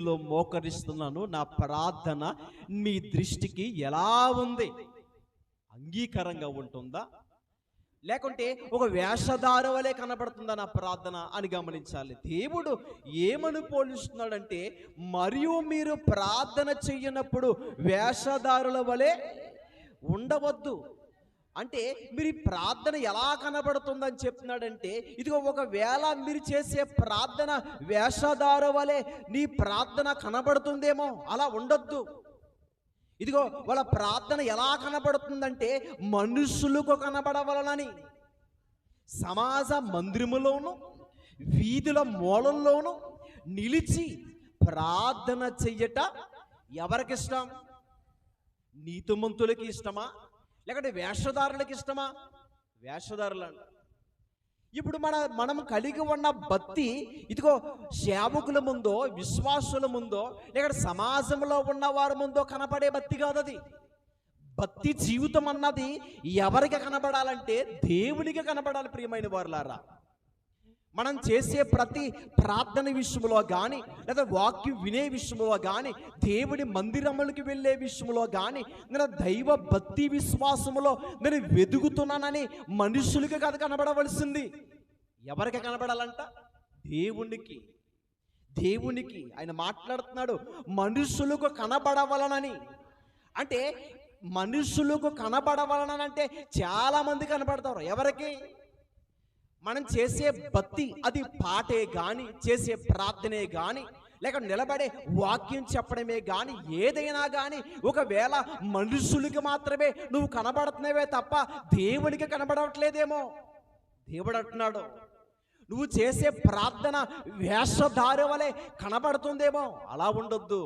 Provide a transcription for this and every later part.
లో మోకరిస్తున్నాను. నా ప్రార్థన మీ దృష్టికి ఎలా ఉంది? అంగీకారంగా ఉంటుందా, లేకుంటే ఒక వేషధార వలె కనబడుతుందా నా ప్రార్థన అని గమనించాలి. దేవుడు ఏమని పోలుస్తున్నాడంటే, మరియు మీరు ప్రార్థన చెయ్యనప్పుడు వేషధారుల వలె ఉండవద్దు. అంటే మీరు ఈ ప్రార్థన ఎలా కనబడుతుందని చెప్తున్నాడంటే, ఇదిగో ఒకవేళ మీరు చేసే ప్రార్థన వేషధార వలె నీ ప్రార్థన కనబడుతుందేమో, అలా ఉండొద్దు. ఇదిగో వాళ్ళ ప్రార్థన ఎలా కనబడుతుందంటే, మనుషులకు కనబడవలనని సమాజ మందిరములోను వీధుల మూలల్లోనూ నిలిచి ప్రార్థన చెయ్యట ఎవరికిష్టం? నీతిమంతులకి ఇష్టమా, లేకపోతే వేషధారులకి ఇష్టమా? వేషధారులు అంట. ఇప్పుడు మనం కలిగి ఉన్న భక్తి, ఇదిగో సేవకుల ముందో, విశ్వాసుల ముందో, లేకపోతే సమాజంలో ఉన్న వారి ముందో కనపడే భక్తి కాదు అది. భక్తి జీవితం అన్నది ఎవరికి కనబడాలంటే దేవునికి కనబడాలి. ప్రియమైన వారులారా, మనం చేసే ప్రతి ప్రార్థన విషయంలో కానీ, లేదా వాక్యం వినే విషయంలో కానీ, దేవుడి మందిరములకు వెళ్ళే విషయంలో కానీ, నేను దైవ భక్తి విశ్వాసములో నేను వెదుగుతున్నానని మనుషులకి కాదు కనబడవలసింది. ఎవరికి కనబడాలంట? దేవునికి. దేవునికి ఆయన మాట్లాడుతున్నాడు, మనుషులకు కనబడవలనని. అంటే మనుషులకు కనబడవలనంటే చాలా మంది కనబడతారు. ఎవరికి? మనం చేసే భక్తి, అది పాటే కానీ, చేసే ప్రార్థనే కానీ, లేక నిలబడే వాక్యం చెప్పడమే కానీ, ఏదైనా కానీ ఒకవేళ మనుషులకి మాత్రమే నువ్వు కనబడుతున్నావే తప్ప దేవునికి కనబడట్లేదేమో. దేవుడు అంటున్నాడు, నువ్వు చేసే ప్రార్థన వేషధార వలె కనబడుతుందేమో. అలా ఉండొద్దు,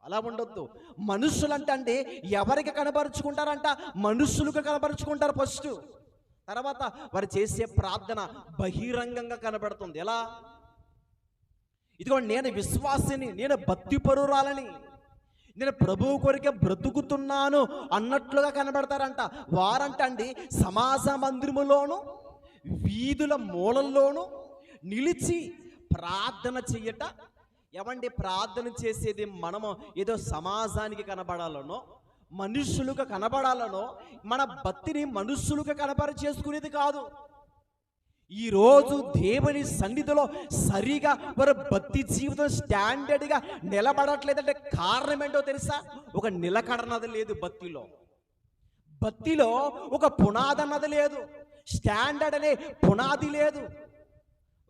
అలా ఉండొద్దు. మనుషులంటే ఎవరికి కనబరుచుకుంటారంట? మనుషులకు కనబరుచుకుంటారు ఫస్ట్. తర్వాత వారు చేసే ప్రార్థన బహిరంగంగా కనబడుతుంది. ఎలా? ఇదిగో నేను విశ్వాసిని, నేను భక్తిపరురాలని, నేను ప్రభువు కొరికే బ్రతుకుతున్నాను అన్నట్లుగా కనబడతారంట. వారంటండి సమాజ మందిరములోను వీధుల మూలల్లోనూ నిలిచి ప్రార్థన చెయ్యట. ఏమండి, ప్రార్థన చేసేది మనము ఏదో సమాజానికి కనబడాలనో, మనుషులకు కనబడాలనో, మన భక్తిని మనుషులకు కనబరచేసుకునేది కాదు. ఈరోజు దేవుని సన్నిధిలో సరిగా వారి భక్తి జీవితం స్టాండర్డ్గా నిలబడట్లేదంటే కారణం ఏంటో తెలుసా? ఒక నిలకడనది లేదు భక్తిలో. భక్తిలో ఒక పునాది అన్నది లేదు, స్టాండర్డ్ అనే పునాది లేదు.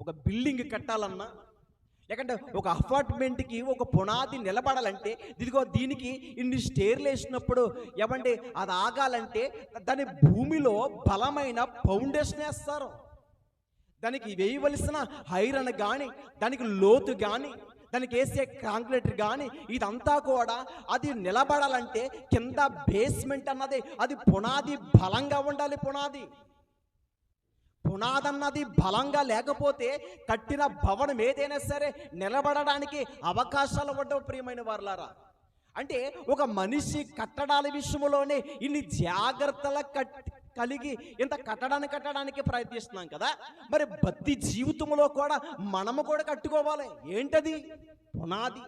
ఒక బిల్డింగ్ కట్టాలన్నా, లేకంటే ఒక అపార్ట్మెంట్కి ఒక పునాది నిలబడాలంటే, ఇదిగో దీనికి ఇన్ని స్టేర్లు వేసినప్పుడు ఏమంటే అది ఆగాలంటే దాని భూమిలో బలమైన ఫౌండేషన్ వేస్తారు. దానికి వేయవలసిన ఐరన్ కానీ, దానికి లోతు కానీ, దానికి వేసే కాంక్రీట్ కానీ, ఇదంతా కూడా అది నిలబడాలంటే కింద బేస్మెంట్ అన్నది, అది పునాది బలంగా ఉండాలి. పునాదన్నది బలంగా లేకపోతే కట్టిన భవనం ఏదైనా సరే నిలబడడానికి అవకాశాలు ఉండవు. ప్రియమైన వారులారా, అంటే ఒక మనిషి కట్టడాల విషయంలోనే ఇన్ని జాగ్రత్తలు కలిగి ఇంత కట్టడానికి ప్రయత్నిస్తున్నాం కదా, మరి భక్తి జీవితంలో కూడా మనము కూడా కట్టుకోవాలి. ఏంటది? పునాది.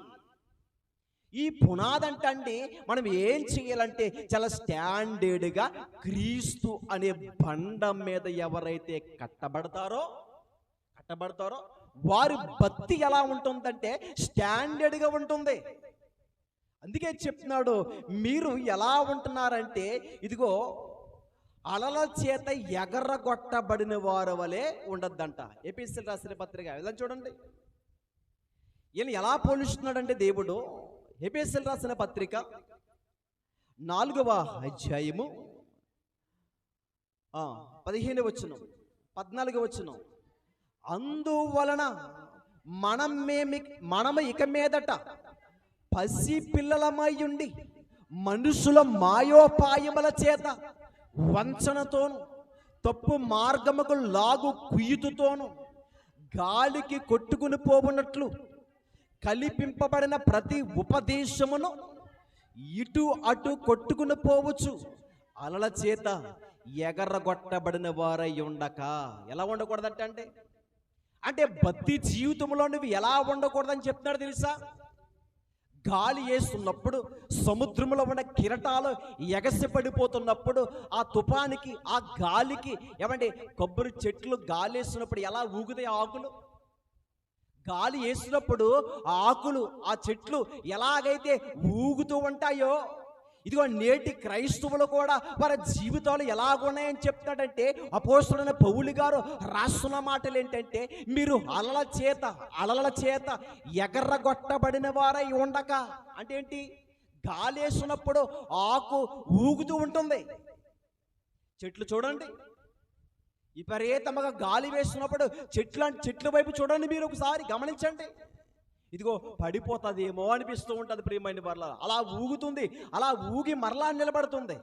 ఈ పునాది అంటే మనం ఏం చేయాలంటే, చాలా స్టాండర్డ్గా క్రీస్తు అనే బండ మీద ఎవరైతే కట్టబడతారో వారి భక్తి ఎలా ఉంటుందంటే స్టాండర్డ్గా ఉంటుంది. అందుకే చెప్తున్నాడు, మీరు ఎలా ఉంటున్నారంటే, ఇదిగో అలల చేత ఎగరగొట్టబడిన వారి వలె ఉండద్దంట. ఎపిఎస్సీలు రాసిన పత్రిక ఇలా చూడండి. ఈయన ఎలా పోలుస్తున్నాడంటే దేవుడు, ఎఫెసీయులకు రాసిన పత్రిక 4వ అధ్యాయము 15వ వచనం 14వ వచనం, అందువలన మనము ఇక మీదట పసి పిల్లలమై ఉండి మనుషుల మాయోపాయముల చేత వంచనతోను తప్పు మార్గముకు లాగు కుయ్యుతోను గాలికి కొట్టుకుని పోవునట్లు కలిపింపబడిన ప్రతి ఉపదేశమును ఇటు అటు కొట్టుకుని పోవచ్చు అలల చేత ఎగరగొట్టబడిన వారై ఉండక. ఎలా ఉండకూడదంటే అంటే భక్తి జీవితంలో నువ్వు ఎలా ఉండకూడదని చెప్తున్నాడు తెలుసా? గాలి వేస్తున్నప్పుడు, సముద్రంలో ఉన్న కిరటాలు ఎగసిపడిపోతున్నప్పుడు, ఆ తుఫానికి, ఆ గాలికి, ఏమంటే కొబ్బరి చెట్లు గాలి వేస్తున్నప్పుడు ఎలా ఊగుతాయి ఆకులు? గాలి వేసినప్పుడు ఆ ఆకులు, ఆ చెట్లు ఎలాగైతే ఊగుతూ ఉంటాయో, ఇదిగో నేటి క్రైస్తవులు కూడా వారి జీవితాలు ఎలాగున్నాయని చెప్తాడంటే, అపోస్తలుడైన పౌలు గారు రాస్తున్న మాటలు ఏంటంటే, మీరు అలల చేత ఎగరగొట్టబడిన వారై ఉండక. అంటే ఏంటి? గాలి వేసినప్పుడు ఆకు ఊగుతూ ఉంటుంది. చెట్లు చూడండి, విపరీతంగా గాలి వేస్తున్నప్పుడు చెట్ల వైపు చూడండి, మీరు ఒకసారి గమనించండి. ఇదిగో పడిపోతుందేమో అనిపిస్తూ ఉంటుంది ప్రియమైన వాళ్ళ. అలా ఊగుతుంది, అలా ఊగి మరలా నిలబడుతుంది.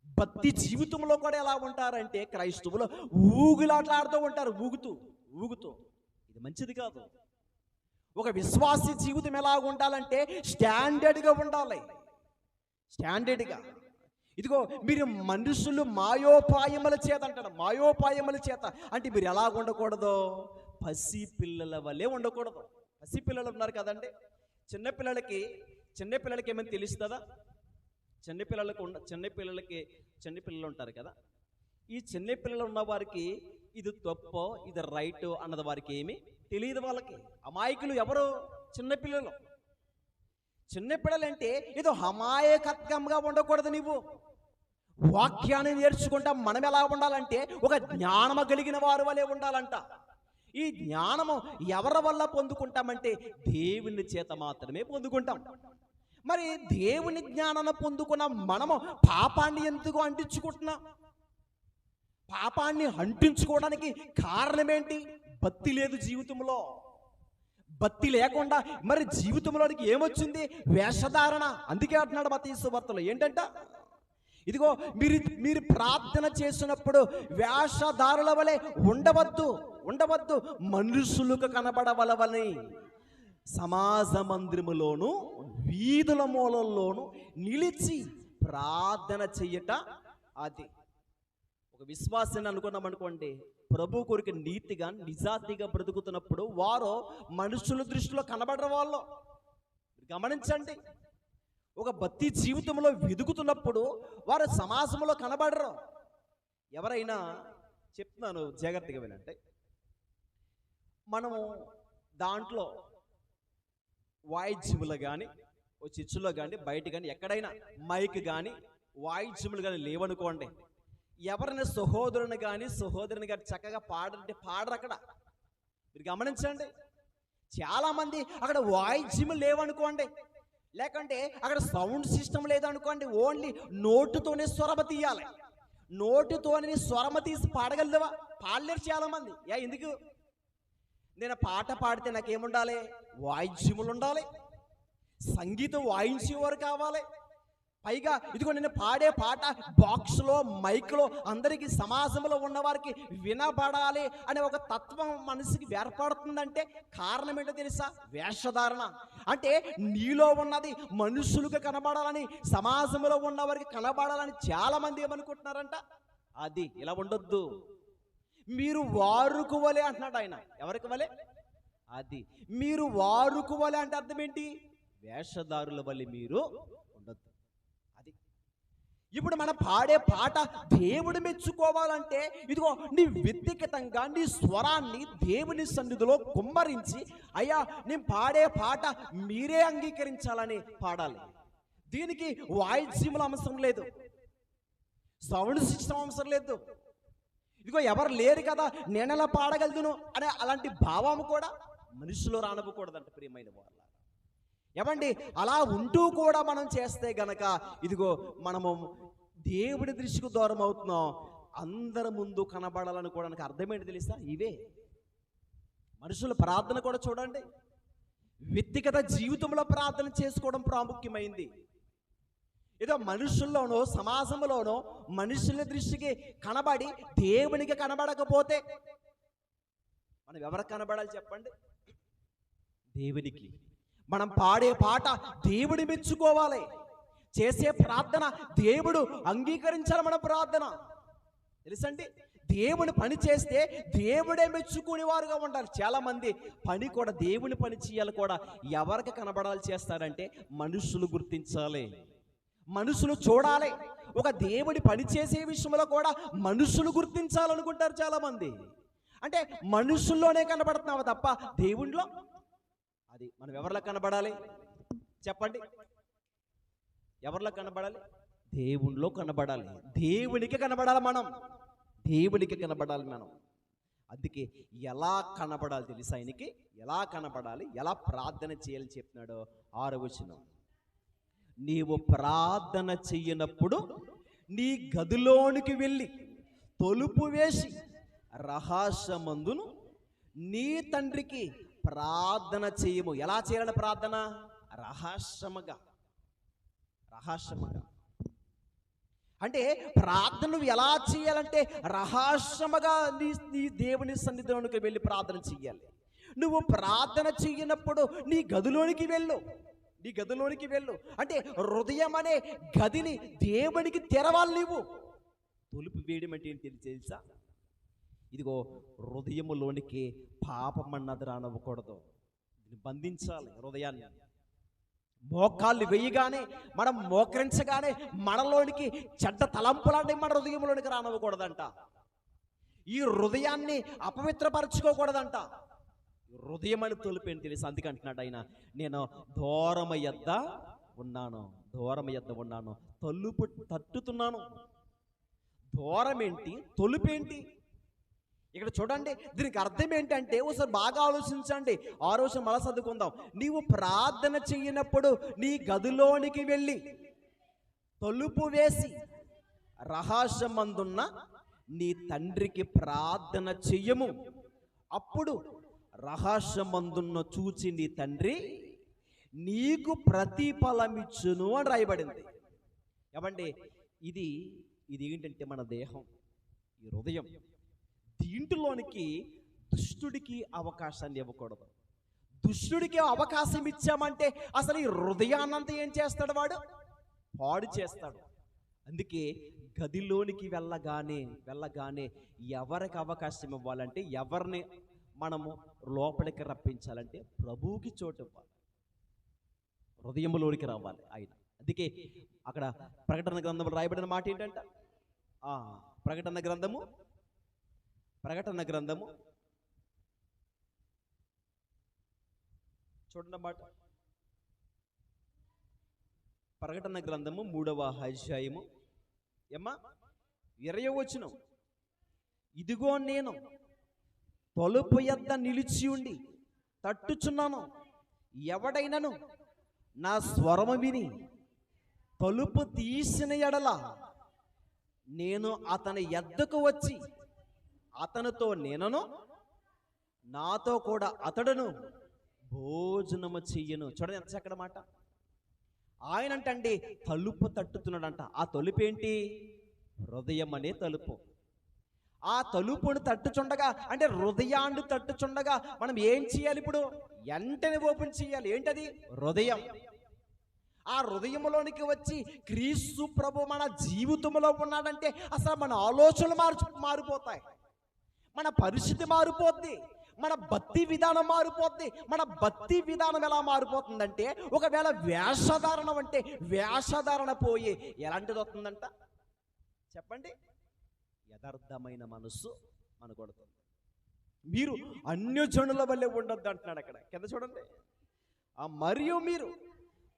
భక్తి జీవితంలో కూడా ఎలా ఉంటారంటే క్రైస్తవులు ఊగులాట్లాడుతూ ఉంటారు, ఊగుతూ ఊగుతూ. ఇది మంచిది కాదు. ఒక విశ్వాసీ జీవితం ఎలా ఉండాలంటే స్టాండర్డ్గా ఉండాలి, స్టాండర్డ్గా. ఇదిగో మీరు మనుషులు మాయోపాయముల చేత అంటాడు, మాయోపాయముల చేత అంటే మీరు ఎలా ఉండకూడదు? పసి పిల్లల వల్లే ఉండకూడదు. పసి పిల్లలు ఉన్నారు కదండి, చిన్నపిల్లలకి ఏమైనా తెలుస్తుందా? చిన్నపిల్లలు ఉంటారు కదా, ఈ చిన్నపిల్లలు ఉన్న వారికి ఇది తప్పో ఇది రైట్ అన్నది వారికి ఏమీ తెలియదు. వాళ్ళకి అమాయకులు ఎవరు? చిన్నపిల్లలు. చిన్నపిల్లలంటే ఏదో అమాయకత్వంగా ఉండకూడదు. నీవు వాక్యాన్ని నేర్చుకుంటా మనం ఎలా ఉండాలంటే ఒక జ్ఞానము కలిగిన వారు వలె ఉండాలంట. ఈ జ్ఞానము ఎవరి వల్ల పొందుకుంటామంటే దేవుని చేత మాత్రమే పొందుకుంటాం. మరి దేవుని జ్ఞానాన్ని పొందుకున్న మనము పాపాన్ని ఎందుకు అంటించుకుంటున్నాం? పాపాన్ని అంటించుకోవడానికి కారణం ఏంటి? భక్తి లేదు జీవితంలో. భక్తి లేకుండా మరి జీవితంలోనికి ఏమొచ్చింది? వేషధారణ. అందుకే అంటున్నాడు మత్తయి సువార్తలో ఏంటంట, ఇదిగో మీరు ప్రార్థన చేసినప్పుడు వేషధారుల వలె ఉండవద్దు, మనుషులకు కనబడవలవని సమాజ మందిరములోను వీధుల మూలల్లోనూ నిలిచి ప్రార్థన చెయ్యట. అది ఒక విశ్వాసాన్ని అనుకున్నాం అనుకోండి, ప్రభు కొరకు నీతిగా నిజాతిగా బ్రతుకుతున్నప్పుడు వారు మనుషుల దృష్టిలో కనబడరు. వాళ్ళు గమనించండి, ఒక భక్తి జీవితంలో వెదుగుతున్నప్పుడు వారు సమాజంలో కనబడరు. ఎవరైనా చెప్తున్నాను జాగ్రత్తగా వినంటే, మనము దాంట్లో వాయిద్యములు కానీ ఓ చర్చిలో కానీ బయట కానీ ఎక్కడైనా మైక్ కానీ వాయిద్యములు కానీ లేవనుకోండి, ఎవరైనా సహోదరుని కానీ చక్కగా పాడంటే పాడరు అక్కడ. మీరు గమనించండి, చాలామంది అక్కడ వాయిద్యములు లేవనుకోండి, లేకంటే అక్కడ సౌండ్ సిస్టమ్ లేదనుకోండి, ఓన్లీ నోటుతోనే స్వరమ తీయాలి. నోటుతోనే స్వరమ తీసి పాడగలవా? పాడలేరు చాలామంది. ఎందుకు? నేను పాట పాడితే నాకేముండాలి? వాయిద్యములు ఉండాలి, సంగీతం వాయించేవారు కావాలి. పైగా ఇదిగో నేను పాడే పాట బాక్స్లో మైక్లో అందరికీ సమాజంలో ఉన్నవారికి వినబడాలి అనే ఒక తత్వం మనసుకి ఏర్పడుతుందంటే కారణం ఏంటో తెలుసా? వేషధారణ. అంటే నీలో ఉన్నది మనుషులకు కనబడాలని, సమాజంలో ఉన్నవారికి కనబడాలని చాలామంది ఏమనుకుంటున్నారంట. అది ఇలా ఉండొద్దు. మీరు వారుకు వలె అంటున్నాడు ఆయన. ఎవరికి వలె? అది మీరు వారుకు వలె అంటే అర్థం ఏంటి? వేషధారుల వలె మీరు ఉండొద్దు. అది ఇప్పుడు మనం పాడే పాట దేవుడు మెచ్చుకోవాలంటే ఇదిగో నీ వ్యక్తిగతంగా నీ స్వరాన్ని దేవుని సన్నిధిలో కుమ్మరించి, అయ్యా నేను పాడే పాట మీరే అంగీకరించాలని పాడాలి. దీనికి వాయిద్యముల అవసరం లేదు, సౌండ్ సిస్టమ్ అవసరం లేదు. ఇదిగో ఎవరు లేరు కదా నేనెలా పాడగలుగును అనే అలాంటి భావం కూడా మనుషులో రానవ్వకూడదంట ప్రియమైన వాళ్ళ. ఏమండి, అలా ఉంటూ కూడా మనం చేస్తే గనక ఇదిగో మనము దేవుడి దృష్టికి దూరం అవుతున్నాం. అందరి ముందు కనబడాలనుకోవడానికి అర్థమేంటి తెలుసా? ఇవే మనుషుల ప్రార్థన కూడా చూడండి, వ్యక్తిగత జీవితంలో ప్రార్థన చేసుకోవడం ప్రాముఖ్యమైంది. ఏదో మనుషుల్లోనో సమాజంలోనో మనుషుల దృష్టికి కనబడి దేవునికి కనబడకపోతే మనం ఎవరికి కనబడాలి చెప్పండి? దేవునికి. మనం పాడే పాట దేవుడి మెచ్చుకోవాలి, చేసే ప్రార్థన దేవుడు అంగీకరించాలి. మన ప్రార్థన తెలుసండి, దేవుని పని చేస్తే దేవుడే మెచ్చుకునేవారుగా ఉండాలి. చాలామంది పని కూడా, దేవుని పని చేయాలి కూడా ఎవరికి కనబడాలి చేస్తారంటే మనుషులు గుర్తించాలి, మనుషులు చూడాలి. ఒక దేవుని పని చేసే విషయంలో కూడా మనుషులు గుర్తించాలనుకుంటారు చాలామంది. అంటే మనుషుల్లోనే కనబడుతున్నావు తప్ప దేవునిలో అది మనం ఎవరిలో కనబడాలి చెప్పండి? ఎవరిలో కనబడాలి? దేవునిలో కనబడాలి. దేవునికి కనబడాలి, మనం దేవునికి కనబడాలి మనం. అందుకే ఎలా కనబడాలి తెలుసా? ఆయనకి ఎలా కనబడాలి, ఎలా ప్రార్థన చేయాలి చెప్తున్నాడో 6వ వచనం. నీవు ప్రార్థన చెయ్యనప్పుడు నీ గదిలోనికి వెళ్ళి తలుపు వేసి రహస్యమందును నీ తండ్రికి ప్రార్థన చేయము. ఎలా చేయాలి ప్రార్థన? రహస్యముగా. అంటే ప్రార్థన నువ్వు ఎలా చేయాలంటే రహస్యముగా నీ దేవుని సన్నిధిలోనికి వెళ్ళి ప్రార్థన చెయ్యాలి. నువ్వు ప్రార్థన చెయ్యనప్పుడు నీ గదిలోనికి వెళ్ళు. అంటే హృదయం అనే గదిని దేవునికి తెరవాలి. నువ్వు తలుపు వేయడం అంటే ఏంటి తెలుసా? ఇదిగో హృదయములోనికి పాపం అన్నది రానివ్వకూడదు. దీన్ని బంధించాలి హృదయాన్ని. మోకాళ్ళు వేయగానే, మనం మోకరించగానే మనలోనికి చెడ్డ తలంపులన్నీ మన హృదయంలోనికి రానివ్వకూడదంట. ఈ హృదయాన్ని అపవిత్రపరచుకోకూడదంట. హృదయం అని తొలిపేంటి తెలుసు? అందుకే అంటున్నాడు ఆయన, నేను దూరము యొద్ద ఉన్నాను, తలుపు తట్టుతున్నాను. దూరం ఏంటి, తొలుపేంటి? ఇక్కడ చూడండి, దీనికి అర్థం ఏంటంటే ఒకసారి బాగా ఆలోచించండి. 6వ వచనం మళ్ళా చదువుకుందాం. నీవు ప్రార్థన చెయ్యనప్పుడు నీ గదిలోనికి వెళ్ళి తలుపు వేసి రహస్యమందున్న నీ తండ్రికి ప్రార్థన చెయ్యము. అప్పుడు రహస్యమందున్న చూచి నీ తండ్రి నీకు ప్రతిఫలమిచ్చును అని రాయబడింది. ఏమండి, ఇది ఏంటంటే మన దేహం, ఈ హృదయం. దీంట్లోనికి దుష్టుడికి అవకాశాన్ని ఇవ్వకూడదు. దుష్టుడికి అవకాశం ఇచ్చామంటే అసలు ఈ హృదయాన్నంతా ఏం చేస్తాడు? వాడు పాడు చేస్తాడు. అందుకే గదిలోనికి వెళ్ళగానే ఎవరికి అవకాశం ఇవ్వాలంటే, ఎవరిని మనము లోపలికి రప్పించాలంటే ప్రభువుకి చోటు ఇవ్వాలి, హృదయంలోనికి రావాలి ఆయన. అందుకే అక్కడ ప్రకటన గ్రంథంలో రాయబడిన మాట ఏంటంట? ప్రకటన గ్రంథము చూడండి మాట. ప్రకటన గ్రంథము 3వ అధ్యాయము 20వ వచనం. ఇదిగో నేను తలుపు యొద్ద నిలిచి ఉండి తట్టుచున్నాను. ఎవడైనను నా స్వరము విని తలుపు తీసిన ఎడల నేను అతని యొద్దకు వచ్చి అతనితో నేనను, నాతో కూడా అతడును భోజనము చెయ్యను. చూడండి ఎంత చక్కటి మాట. ఆయన అంటండి తలుపు తట్టుతున్నాడంట. ఆ తలుపు ఏంటి? హృదయం అనే తలుపు. ఆ తలుపును తట్టుచుండగా, అంటే హృదయాన్ని తట్టుచుండగా మనం ఏం చేయాలి? ఇప్పుడు వెంటనే ఓపెన్ చేయాలి. ఏంటది? హృదయం. ఆ హృదయంలోనికి వచ్చి క్రీస్తు ప్రభు మన జీవితంలో ఉన్నాడంటే అసలు మన ఆలోచనలు మారిపోతాయి, మన పరిస్థితి మారిపోద్ది, మన భక్తి విధానం మారిపోద్ది. మన భక్తి విధానం ఎలా మారిపోతుందంటే, ఒకవేళ వేషధారణ అంటే వేషధారణ పోయి ఎలాంటిది వస్తుందంట చెప్పండి? యథార్థమైన మనస్సు మనకొడుతుంది. మీరు అన్యజనుల వల్లే ఉండొద్దు అంటున్నాడు అక్కడ కింద చూడండి. మరియు మీరు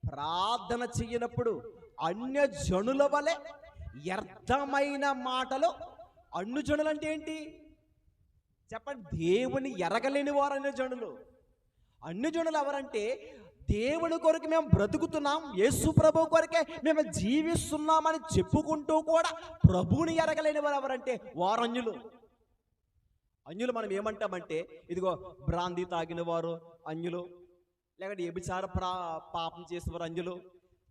ప్రార్థన చెయ్యనప్పుడు అన్యజనుల వలె వ్యర్థమైన మాటలు. అన్యజనులు అంటే ఏంటి చెప్పండి? దేవుని ఎరగలేని వారు అన్యజనులు. అన్యజనులు ఎవరంటే, దేవుని కొరకు మేము బ్రతుకుతున్నాం, యేసు ప్రభు కొరకే మేము జీవిస్తున్నామని చెప్పుకుంటూ కూడా ప్రభువుని ఎరగలేని వారు ఎవరంటే వారు అన్యులు. మనం ఏమంటామంటే, ఇదిగో బ్రాందీ తాగిన వారు అన్యులు, లేకపోతే వ్యభిచార పాపం చేసేవారు అన్యులు,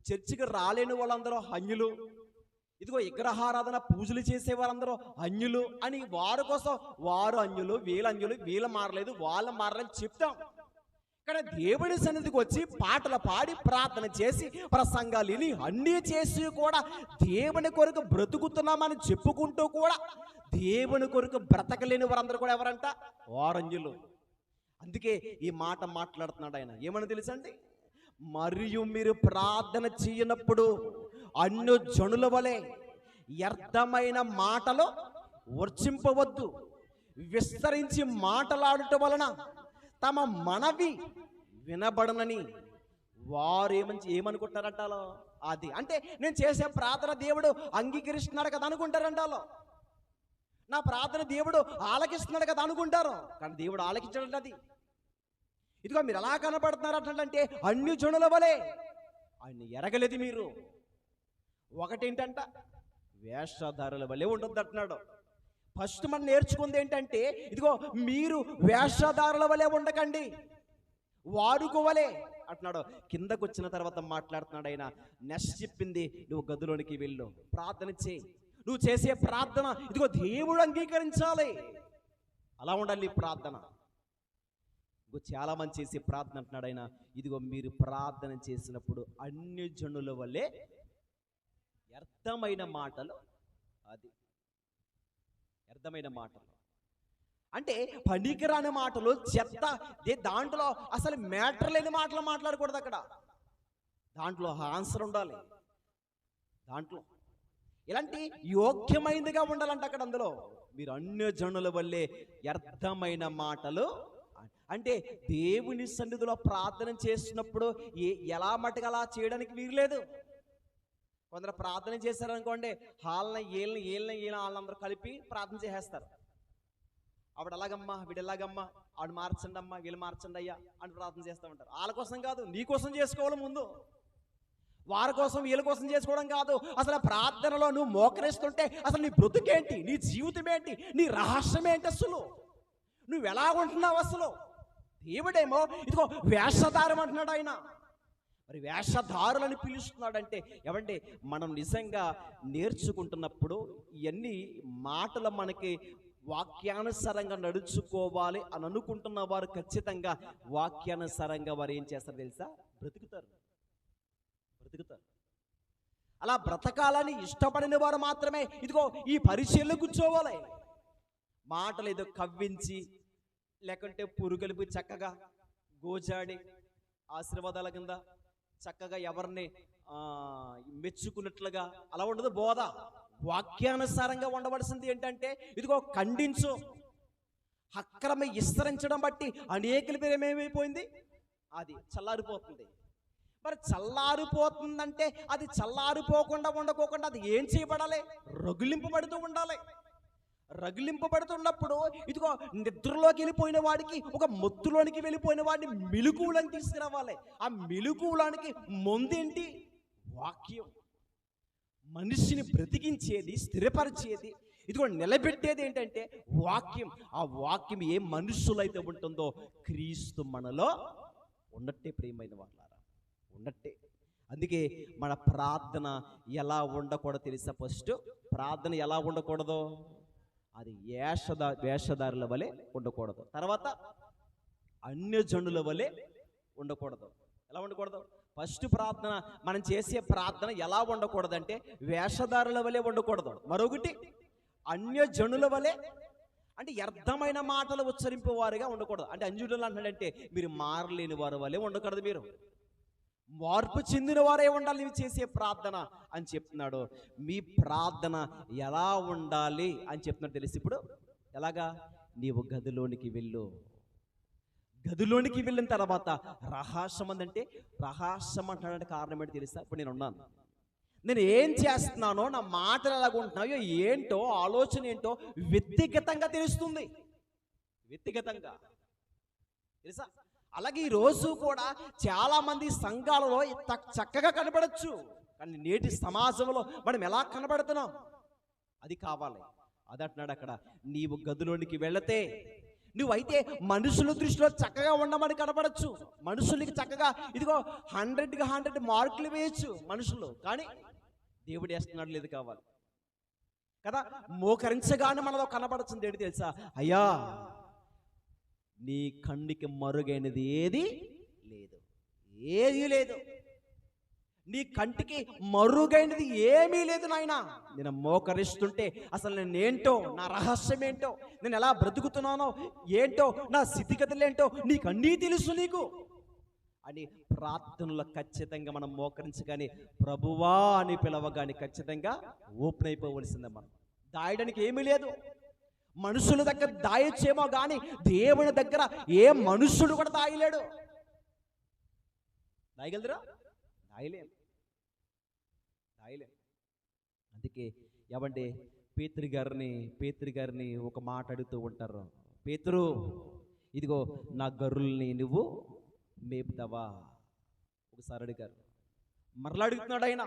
చర్చికి రాలేని వాళ్ళందరూ అన్యులు, ఇదిగో విగ్రహారాధన పూజలు చేసేవారందరూ అన్యులు అని వారి కోసం వారు అన్యులు, వీళ్ళ అన్యులు, వీళ్ళ మారలేదు, వాళ్ళ మారలేదు చెప్తాం. ఇక్కడ దేవుని సన్నిధికి వచ్చి పాటలు పాడి ప్రార్థన చేసి ప్రసంగాలు విని అన్నీ చేసి కూడా దేవుని కొరకు బ్రతుకుతున్నామని చెప్పుకుంటూ కూడా దేవుని కొరకు బ్రతకలేని వారందరూ కూడా ఎవరంట? వారంజులు. అందుకే ఈ మాట మాట్లాడుతున్నాడు ఆయన. ఏమని తెలుసండి? మరియు మీరు ప్రార్థన చేయనప్పుడు అన్య జనుల వలె వ్యర్థమైన మాటలు వర్షింపవద్దు. విస్తరించి మాటలాడటం వలన తమ మనవి వినబడనని వారు ఏమనుకుంటారంటాలో. అది అంటే నేను చేసే ప్రార్థన దేవుడు అంగీకరిస్తున్నాడు కదా అనుకుంటారంటాలో. నా ప్రార్థన దేవుడు ఆలకిస్తున్నాడు కదా అనుకుంటారు. కానీ దేవుడు ఆలకించడం అది. ఇదిగో మీరు ఎలా కనపడుతున్నారు అంటే అన్ని జనుల వలె. ఆయన ఎరగలేదు మీరు. ఒకటేంటంట? వేషధారుల వలె ఉండొద్దు అంటున్నాడు. ఫస్ట్ మనం నేర్చుకుంది ఏంటంటే ఇదిగో మీరు వేషధారుల వలె ఉండకండి, వాడుకోవలే అంటున్నాడు. కిందకు వచ్చిన తర్వాత మాట్లాడుతున్నాడు ఆయన. నెక్స్ట్ చెప్పింది, నువ్వు గదిలోనికి వెళ్ళు, ప్రార్థన చేయి. నువ్వు చేసే ప్రార్థన ఇదిగో దేవుడు అంగీకరించాలి. అలా ఉండాలి ప్రార్థన. ఇంకో చాలా మంది చేసే ప్రార్థన అంటున్నాడు ఆయన. ఇదిగో మీరు ప్రార్థన చేసినప్పుడు అన్ని జనుల వల్లే వ్యర్థమైన మాటలు, అది వ్యర్థమైన మాటలు అంటే పనికిరాని మాటలు, చెత్త. దాంట్లో అసలు మ్యాటర్ లేని మాటలు మాట్లాడకూడదు. అక్కడ దాంట్లో ఆన్సర్ ఉండాలి. దాంట్లో ఇలాంటి యోగ్యమైనదిగా ఉండాలంట. అక్కడ అందులో మీరు అన్య జనుల వల్లే వ్యర్థమైన మాటలు అంటే దేవుని సన్నిధిలో ప్రార్థన చేస్తున్నప్పుడు ఎలా మటుకు అలా చేయడానికి వీరలేదు. కొందరు ప్రార్థన చేశారనుకోండి, ఏళ్ళని వాళ్ళందరూ కలిపి ప్రార్థన చేసేస్తారు. ఆవిడ అలాగమ్మా, వీడు ఎలాగమ్మా, ఆవిడ మార్చండి అమ్మా, వీళ్ళు మార్చండి అయ్యా అని ప్రార్థన చేస్తూ ఉంటారు. వాళ్ళ కోసం కాదు, నీ కోసం చేసుకోవాలి ముందు. వారి కోసం వీళ్ళ కోసం చేసుకోవడం కాదు. అసలు ప్రార్థనలో నువ్వు మోకరిస్తుంటే అసలు నీ బ్రతుకేంటి, నీ జీవితం ఏంటి, నీ రహస్యం ఏంటి, అసలు నువ్వు ఎలా ఉంటున్నావు? అసలు దేవుడేమో ఇదిగో వేషధారం అంటున్నాడు ఆయన. మరి వేషధారులని పిలుస్తున్నాడంటే ఏమంటే మనం నిజంగా నేర్చుకుంటున్నప్పుడు ఇవన్నీ మాటలు మనకి వాక్యానుసారంగా నడుచుకోవాలి అని అనుకుంటున్న వారు ఖచ్చితంగా వాక్యానుసారంగా వారు ఏం చేస్తారు తెలుసా? బ్రతుకుతారు. అలా బ్రతకాలని ఇష్టపడిన వారు మాత్రమే ఇదిగో ఈ పరిచయలో కూర్చోవాలి. మాటలు ఏదో కవ్వించి లేకుంటే పురుగలిపి చక్కగా గోజాడి ఆశీర్వాదాల కింద చక్కగా ఎవరిని మెచ్చుకున్నట్లుగా అలా ఉండదు బోధ. వాక్యానుసారంగా ఉండవలసింది ఏంటంటే ఇదిగో ఖండించు. అక్రమ విస్తరించడం బట్టి అనేకుల పేరు ఏమేమైపోయింది, అది చల్లారిపోతుంది. మరి చల్లారిపోతుందంటే అది చల్లారిపోకుండా ఉండకోకుండా అది ఏం చేయబడాలి? రగిలింపబడుతూ ఉండాలి. రగిలింపబడుతున్నప్పుడు ఇదిగో నిద్రలోకి వెళ్ళిపోయిన వాడికి, ఒక మొత్తులోనికి వెళ్ళిపోయిన వాడిని మెలకువలోకి తీసుకురావాలి. ఆ మెలకువలోనికి ముందేంటి? వాక్యం. మనిషిని బ్రతికించేది, స్థిరపరిచేది, ఇదిగో నిలబెట్టేది ఏంటంటే వాక్యం. ఆ వాక్యం ఏ మనుషులైతే ఉంటుందో క్రీస్తు మనలో ఉన్నట్టే ప్రియమైన వాళ్ళారా, ఉన్నట్టే. అందుకే మన ప్రార్థన ఎలా ఉండకూడదో తెలుసా? ఫస్ట్ ప్రార్థన ఎలా ఉండకూడదు? అది వేషధారుల వలె ఉండకూడదు. తర్వాత అన్యజనుల వలె ఉండకూడదు. ఎలా ఉండకూడదు? ఫస్ట్ ప్రార్థన మనం చేసే ప్రార్థన ఎలా ఉండకూడదంటే వేషధారుల వలె ఉండకూడదు. మరొకటి అన్యజనుల వలె అంటే వ్యర్థమైన మాటలు ఉచ్చరింపే వారుగా ఉండకూడదు. అంటే అన్యులు అంటాడంటే మీరు మారలేని వారి వలె ఉండకూడదు. మీరు మార్పు చెందిన వారే ఉండాలి నీవు చేసే ప్రార్థన అని చెప్తున్నాడు. మీ ప్రార్థన ఎలా ఉండాలి అని చెప్తున్నాడు తెలిసి. ఇప్పుడు ఎలాగా? నీవు గదిలోనికి వెళ్ళు. గదిలోనికి వెళ్ళిన తర్వాత రహస్యం అందంటే రహస్యం అంటాడంటే కారణం ఏంటి తెలుసా? ఇప్పుడు నేను ఉన్నాను, నేను ఏం చేస్తున్నానో, నా మాటలు ఎలాగుంటున్నాయో ఏంటో, ఆలోచన ఏంటో వ్యక్తిగతంగా తెలుస్తుంది. వ్యక్తిగతంగా తెలుసా? అలాగే ఈరోజు కూడా చాలా మంది సంఘాలలో చక్కగా కనబడచ్చు, కానీ నేటి సమాజంలో మనం ఎలా కనబడుతున్నాం అది కావాలి. అది అంటున్నాడు అక్కడ. నీవు గదిలోనికి వెళితే నువ్వైతే మనుషుల దృష్టిలో చక్కగా ఉండమని కనబడచ్చు. మనుషులకి చక్కగా ఇదిగో 100కి 100 మార్కులు వేయచ్చు మనుషులు, కానీ దేవుడు వేస్తున్నాడు లేదు కావాలి కదా. మోకరించగానే మనలో కనబడుతుంది ఏంటి తెలుసా? అయ్యా నీ కన్నుకి మరుగైనది ఏది లేదు, ఏదీ లేదు. నీ కంటికి మరుగైనది ఏమీ లేదు నాయనా. నేను మోకరిస్తుంటే అసలు నేనేంటో, నా రహస్యం ఏంటో, నేను ఎలా బ్రతుకుతున్నానో ఏంటో, నా స్థితిగతులేంటో నీకు అన్నీ తెలుసు నీకు అని ప్రార్థనలో ఖచ్చితంగా మనం మోకరించగానే ప్రభువా అని పిలవగానే ఖచ్చితంగా ఓపెన్ అయిపోవలసిందే. మనం దాయడానికి ఏమీ లేదు. మనుషుల దగ్గర దాయొచ్చేమో కానీ దేవుని దగ్గర ఏ మనుషుడు కూడా దాయలేడు. దాయగలరా? దాయలేం. అందుకే ఏమంటే పేతురు గారిని ఒక మాట అడుగుతూ ఉంటారు. పేతురు, ఇదిగో నా గొర్రెల్ని నువ్వు మేపుతావా? ఒకసారి అడిగారు. మరలా అడుగుతున్నాడు ఆయన.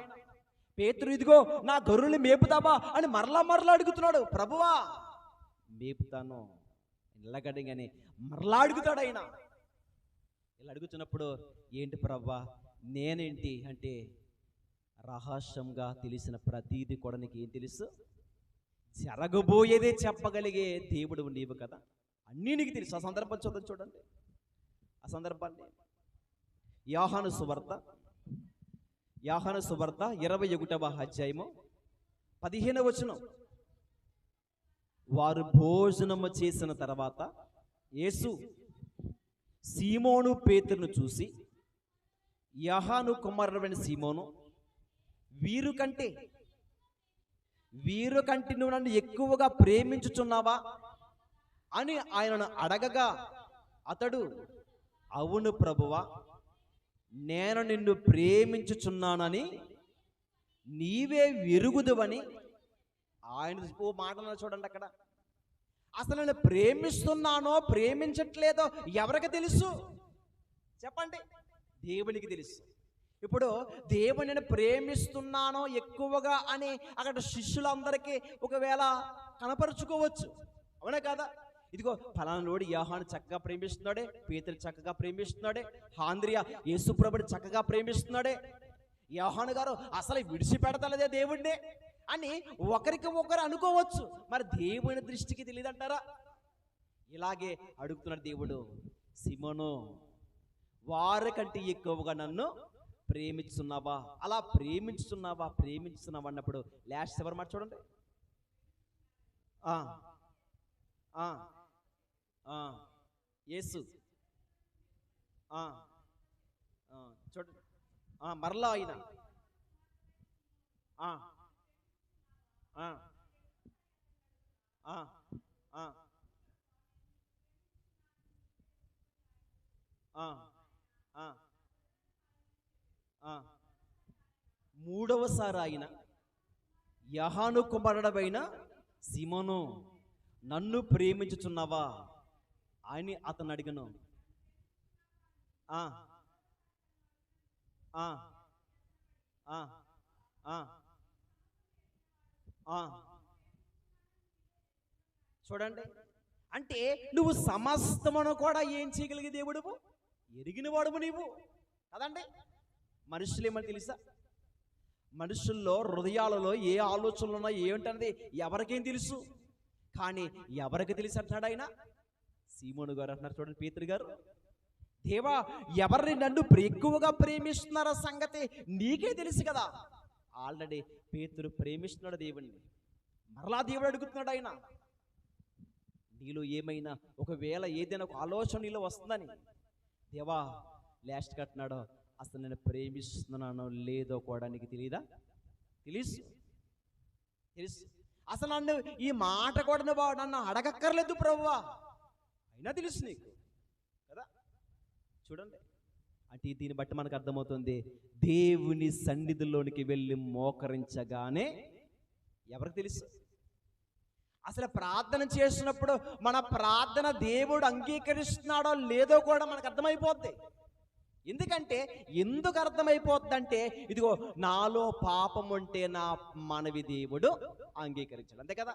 పేతురు, ఇదిగో నా గొర్రెల్ని మేపుతావా అని మరలా అడుగుతున్నాడు. ప్రభువా మేపుతాను ఇలాగడిగానే మరలా అడుగుతాడు ఆయన. ఇలా అడుగుతున్నప్పుడు ఏంటి ప్రభువా, నేనేంటి అంటే రహస్యంగా తెలిసిన ప్రతీది కూడా నీకు ఏం తెలుసు? జరగబోయేదే చెప్పగలిగే దేవుడు నీవు కదా, అన్నీ నీకు తెలుసు. ఆ సందర్భం చూడండి. ఆ సందర్భాన్ని యోహాను సువార్త 21వ అధ్యాయము 15వ వచనం. వారు భోజనము చేసిన తర్వాత యేసు సీమోను పేతురును చూసి, యోహాను కుమారుడైన సీమోను, వీరు కంటే నువ్వు నన్ను ఎక్కువగా ప్రేమించుచున్నావా అని ఆయనను అడగగా అతడు, అవును ప్రభువా, నేను నిన్ను ప్రేమించుచున్నానని నీవే ఎరుగుదువని ఆయన ఓ మాటలు చూడండి. అక్కడ అసలు నేను ప్రేమిస్తున్నానో ప్రేమించట్లేదో ఎవరికి తెలుసు చెప్పండి? దేవునికి తెలుసు. ఇప్పుడు దేవుని ప్రేమిస్తున్నానో ఎక్కువగా అని అక్కడ శిష్యులందరికీ ఒకవేళ కనపరుచుకోవచ్చు, అవునా కదా? ఇదిగో ఫలానాడు యోహాను చక్కగా ప్రేమిస్తున్నాడే, పేతురు చక్కగా ప్రేమిస్తున్నాడే, ఆంద్రియా యేసుప్రభుని చక్కగా ప్రేమిస్తున్నాడే, యోహాను గారు అసలు విడిచిపెడతలేదే దేవుడినే అని ఒకరికి ఒకరు అనుకోవచ్చు. మరి దేవుని దృష్టికి తెలియదంటారా? ఇలాగే అడుగుతున్నాడు దేవుడు, సీమోను, వారికంటే ఎక్కువగా నన్ను ప్రేమిస్తున్నావా? అలా ప్రేమించుతున్నావా అన్నప్పుడు లాస్ట్ ఎవరు మాట చూడండి. యేసు చూడండి. మరలా ఆయన మూడవసారి ఆయన, యోహాను కుమారుడవైన సీమోను, నన్ను ప్రేమించుచున్నావా అని అతను అడిగను. చూడండి, అంటే నువ్వు సమస్తమును కూడా ఏం చేయగలిగే దేవుడువు, ఎరిగిన వాడువు నీవు కదండి. మనుషులు ఏమని తెలుసా? మనుషుల్లో హృదయాలలో ఏ ఆలోచనలు ఉన్నాయో ఏమిటన్నది ఎవరికేం తెలుసు? కానీ ఎవరికి తెలిసి అంటున్నాడు ఆయన? సీమోను గారు అంటున్నారు. చూడండి, పేతురు గారు, దేవా, ఎవరిని నన్ను ఎక్కువగా ప్రేమిస్తున్నారో సంగతి నీకే తెలుసు కదా. ఆల్రెడీ పేతురు ప్రేమిస్తున్నాడు దేవుణ్ణి. మరలా దేవుడు అడుగుతున్నాడు ఆయన, నీలో ఏమైనా ఒకవేళ ఏదైనా ఒక ఆలోచన నీలో వస్తుందని. దేవా, లాస్ట్ కట్టినాడో అసలు నేను ప్రేమిస్తున్నానో లేదో కూడా నీకు తెలియదా? తెలుసు. అసలు నన్ను ఈ మాట కూడా నన్ను అడగక్కర్లేదు ప్రభువా, అయినా తెలుసు నీకు కదా. చూడండి, అంటే దీన్ని బట్టి మనకు అర్థమవుతుంది, దేవుని సన్నిధిలోనికి వెళ్ళి మోకరించగానే ఎవరికి తెలుసు? అసలు ప్రార్థన చేసినప్పుడు మన ప్రార్థన దేవుడు అంగీకరిస్తున్నాడో లేదో కూడా మనకు అర్థమైపోద్ది. ఎందుకంటే ఎందుకు అర్థమైపోద్దంటే, ఇదిగో నాలో పాపం ఉంటే నా మనవి దేవుడు అంగీకరించాడు, అంతే కదా.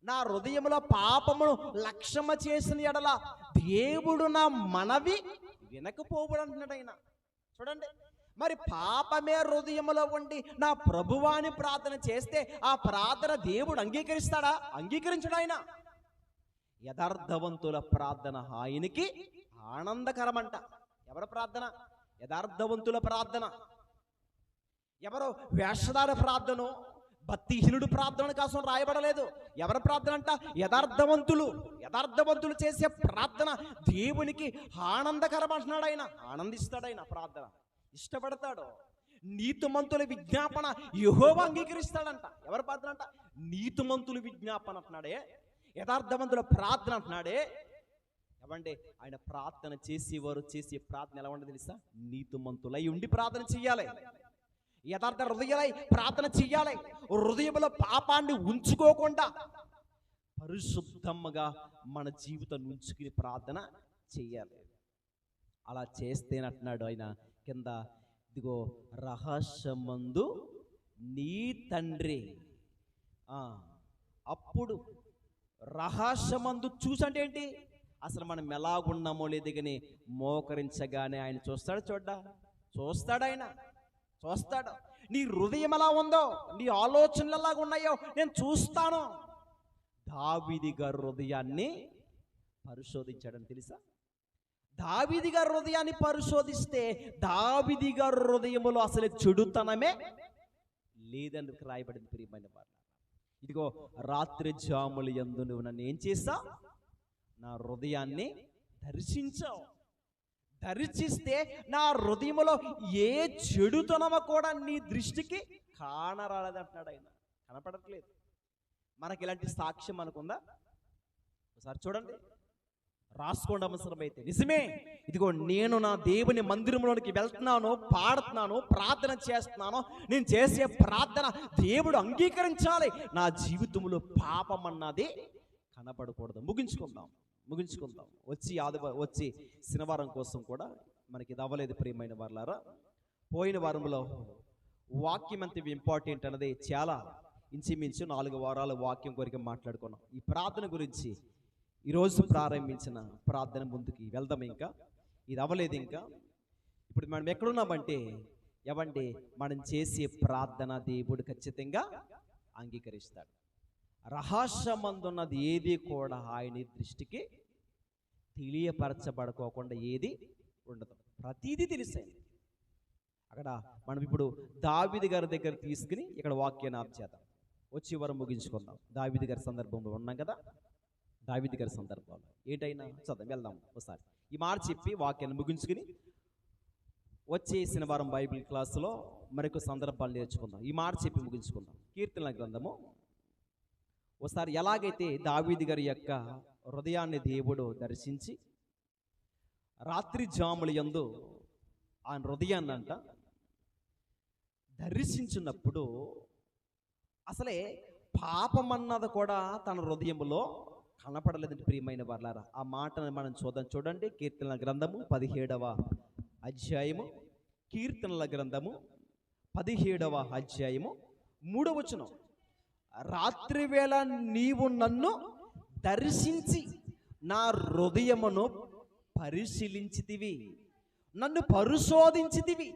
నా హృదయంలో పాపమును లక్ష్యమ చేసిన ఎడల దేవుడు నా మనవి వినకపోవడం అంటున్నాడు ఆయన. చూడండి, మరి పాపమే హృదయంలో ఉండి నా ప్రభువాని ప్రార్థన చేస్తే ఆ ప్రార్థన దేవుడు అంగీకరిస్తాడా? అంగీకరించడు ఆయన. యథార్థవంతుల ప్రార్థన ఆయనకి ఆనందకరమంట. ఎవరి ప్రార్థన? యథార్థవంతుల ప్రార్థన. ఎవరో వేషధార ప్రార్థన, భక్తిహీనుడు ప్రార్థన కోసం రాయబడలేదు. ఎవరి ప్రార్థన అంట? యథార్థవంతులు చేసే ప్రార్థన దేవునికి ఆనందకరం అంటున్నాడు. ఆయన ఆనందిస్తాడు, ఆయన ప్రార్థన ఇష్టపడతాడు. నీతిమంతుల విజ్ఞాపన యెహోవా అంగీకరిస్తాడంట. ఎవరి ప్రార్థన అంట? నీతిమంతుల విజ్ఞాపన అంటున్నాడే, యథార్థవంతుల ప్రార్థన అంటున్నాడే. ఏమంటే ఆయన ప్రార్థన చేసేవారు చేసే ప్రార్థన ఎలా ఉండదు తెలుసా? నీతిమంతులై ఉండి ప్రార్థన చెయ్యాలి, యథార్థ హృదయాలై ప్రార్థన చెయ్యాలి. హృదయంలో పాపాన్ని ఉంచుకోకుండా పరిశుద్ధంగా మన జీవితం ఉంచుకుని ప్రార్థన చెయ్యాలి. అలా చేస్తేనంటున్నాడు ఆయన కింద, ఇదిగో రహస్యమందు నీ తండ్రి. అప్పుడు రహస్యమందు చూసంటే ఏంటి? అసలు మనం ఎలాగున్నామో లేదు కానీ మోకరించగానే ఆయన చూస్తాడు. ఆయన చూస్తాడు. నీ హృదయం ఎలా ఉందో, నీ ఆలోచనలు ఎలాగ ఉన్నాయో నేను చూస్తాను. దావీదు గారి హృదయాన్ని పరిశోధించాడని తెలుసా? దావీదు గారి హృదయాన్ని పరిశోధిస్తే దావీదు గారి హృదయములో అసలు చెడుతనమే లేదని రాయబడింది. ప్రియమైన వారు, ఇదిగో రాత్రి జాములు యందు నువ్వు నన్ను ఏం చేసా? నా హృదయాన్ని దర్శించావు. దర్శిస్తే నా హృదయంలో ఏ చెడుతనమో కూడా నీ దృష్టికి కానరాలేదంటున్నాడు ఆయన. కనపడట్లేదు. మనకి ఇలాంటి సాక్ష్యం మనకుందా? ఒకసారి చూడండి, రాసుకోండి అవసరమైతే. నిజమే, ఇదిగో నేను నా దేవుని మందిరంలోనికి వెళ్తున్నాను, పాడుతున్నాను, ప్రార్థన చేస్తున్నాను. నేను చేసే ప్రార్థన దేవుడు అంగీకరించాలి. నా జీవితంలో పాపం అన్నది కనపడకూడదు. ముగించుకుందాం. వచ్చి శనివారం కోసం కూడా మనకి ఇది అవ్వలేదు. ప్రియమైన వారులారా, పోయిన వారంలో వాక్యం ఎంత ఇంపార్టెంట్ అన్నది చాలా ఇంచుమించు 4 వారాల వాక్యం కొరకు మాట్లాడుకున్నాం. ఈ ప్రార్థన గురించి ఈరోజు ప్రారంభించిన ప్రార్థన ముందుకి వెళ్దాం. ఇంకా ఇది అవ్వలేదు. ఇంకా ఇప్పుడు మనం ఎక్కడున్నామంటే, ఏమంటే మనం చేసే ప్రార్థన దేవుడు ఖచ్చితంగా అంగీకరిస్తాడు. రహస్యమందున్నది ఏది కూడా ఆయన దృష్టికి తెలియపరచబడుకోకుండా ఏది ఉండదు. ప్రతిదీ తెలిసాయి. అక్కడ మనం ఇప్పుడు దావీదు గారి దగ్గర తీసుకుని ఇక్కడ వాక్యాన్ని ఆపుచేద్దాం. వచ్చి వరం ముగించుకుందాం. దావీదు గారి సందర్భంలో ఉన్నాం కదా. దావీదు గారి సందర్భంలో ఏంటైనా చదువు వెళ్దాం. ఒకసారి ఈ మాట చెప్పి వాక్యాన్ని ముగించుకుని వచ్చేసిన వారం బైబిల్ క్లాసులో మరొక సందర్భాలు నేర్చుకుందాం. ఈ మాట చెప్పి ముగించుకుందాం. కీర్తనల గ్రంథము ఒకసారి ఎలాగైతే దావీదు గారి యొక్క హృదయాన్ని దేవుడు దర్శించి రాత్రి జాముల యందు ఆయన హృదయాన్ని అంట దర్శించినప్పుడు అసలే పాపం అన్నది కూడా తన హృదయంలో కనపడలేదండి. ప్రియమైన వారులారా, ఆ మాటను మనం చూడండి. కీర్తనల గ్రంథము 17వ అధ్యాయము, కీర్తనల గ్రంథము 17వ అధ్యాయము 3వ వచనం. రాత్రి వేళ నీవు నన్ను దర్శించి నా హృదయమును పరిశీలించితివి, నన్ను పరిశోధించితివి.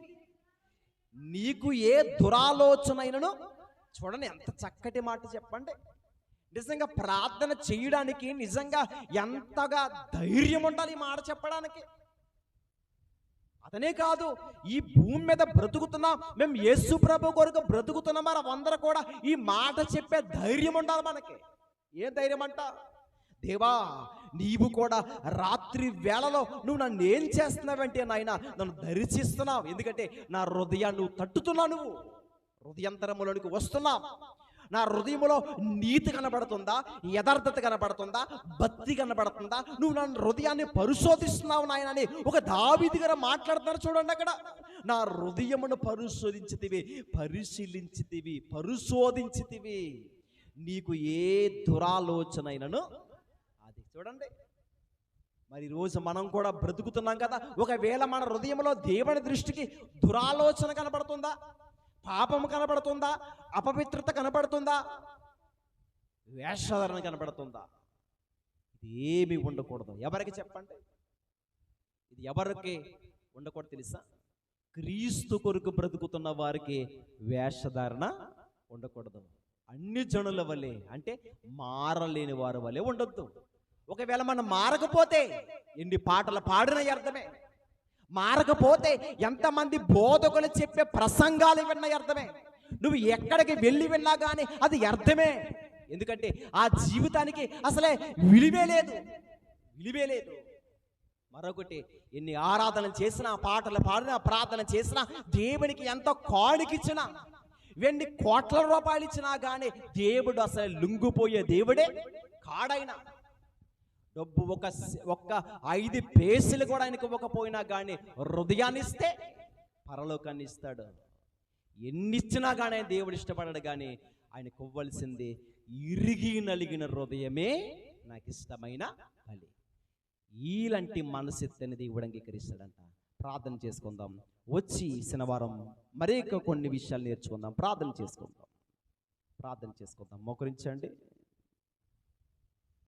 నీకు ఏ దురాలోచనైనను. చూడండి ఎంత చక్కటి మాట చెప్పండి. నిజంగా ప్రార్థన చేయడానికి నిజంగా ఎంతగా ధైర్యం ఉండాలి ఈ మాట చెప్పడానికి. అతనే కాదు, ఈ భూమి మీద బ్రతుకుతున్నాం, మేము యేసు ప్రభు కొరకు బ్రతుకుతున్నాం. మనం అందరూ కూడా ఈ మాట చెప్పే ధైర్యం ఉండాలి మనకి. ఏ ధైర్యం అంట? దేవా, నీవు కూడా రాత్రి వేళలో నువ్వు నన్ను ఏం చేస్తున్నావంటే నాయన నన్ను దర్శిస్తున్నావు. ఎందుకంటే నా హృదయాన్ని నువ్వు తట్టుతున్నావు, నువ్వు హృదయంతరములోనికి వస్తున్నావు. నా హృదయంలో నీతి కనబడుతుందా, యథార్థత కనబడుతుందా, భక్తి కనబడుతుందా? నువ్వు నా హృదయాన్ని పరిశోధిస్తున్నావు నాయన అని ఒక దావీదు గారు మాట్లాడుతున్నారు. చూడండి అక్కడ, నా హృదయమును పరిశోధించితివి, నీకు ఏ దురాలోచనైనను అది. చూడండి, మరి ఈరోజు మనం కూడా బ్రతుకుతున్నాం కదా. ఒకవేళ మన హృదయంలో దేవుని దృష్టికి దురాలోచన కనబడుతుందా, పాపము కనబడుతుందా, అపవిత్రత కనబడుతుందా, వేషధారణ కనబడుతుందా? ఇది ఏమి ఉండకూడదు. ఎవరికి చెప్పండి, ఇది ఎవరికి ఉండకూడదు తెలుసా? క్రీస్తు కొరకు బ్రతుకుతున్న వారికి వేషధారణ ఉండకూడదు. అన్ని జనుల వలె, అంటే మారలేని వారి వలె ఉండొద్దు. ఒకవేళ మనం మారకపోతే ఎన్ని పాటలు పాడిన అర్థమే. మారకపోతే ఎంతమంది బోధకులు చెప్పే ప్రసంగాలు విన్నా అర్థమే. నువ్వు ఎక్కడికి వెళ్ళి విన్నా కానీ అది అర్థమే. ఎందుకంటే ఆ జీవితానికి అసలే విలువే లేదు, విలువే లేదు. మరొకటి, ఎన్ని ఆరాధన చేసినా, పాటలు పాడినా, ప్రార్థన చేసినా, దేవునికి ఎంత కానుకిచ్చినా, ఎన్ని కోట్ల రూపాయలు ఇచ్చినా కానీ దేవుడు అసలు లొంగిపోయే దేవుడే కాడైనా. డబ్బు ఒక్క 5 పేసులు కూడా ఆయనకు ఇవ్వకపోయినా కానీ హృదయాన్ని ఇస్తే పరలోకాన్ని ఇస్తాడు. ఎన్ని ఇచ్చినా కానీ దేవుడు ఇష్టపడడు. కానీ ఆయనకు ఇవ్వాల్సింది ఇరిగి నలిగిన హృదయమే నాకు ఇష్టమైన బలి. ఈలాంటి మనసెత్తని దేవుడు అంగీకరిస్తాడంట. ప్రార్థన చేసుకుందాం. వచ్చి శనివారం మరీ కొన్ని విషయాలు నేర్చుకుందాం. ప్రార్థన చేసుకుందాం. మోకరించండి.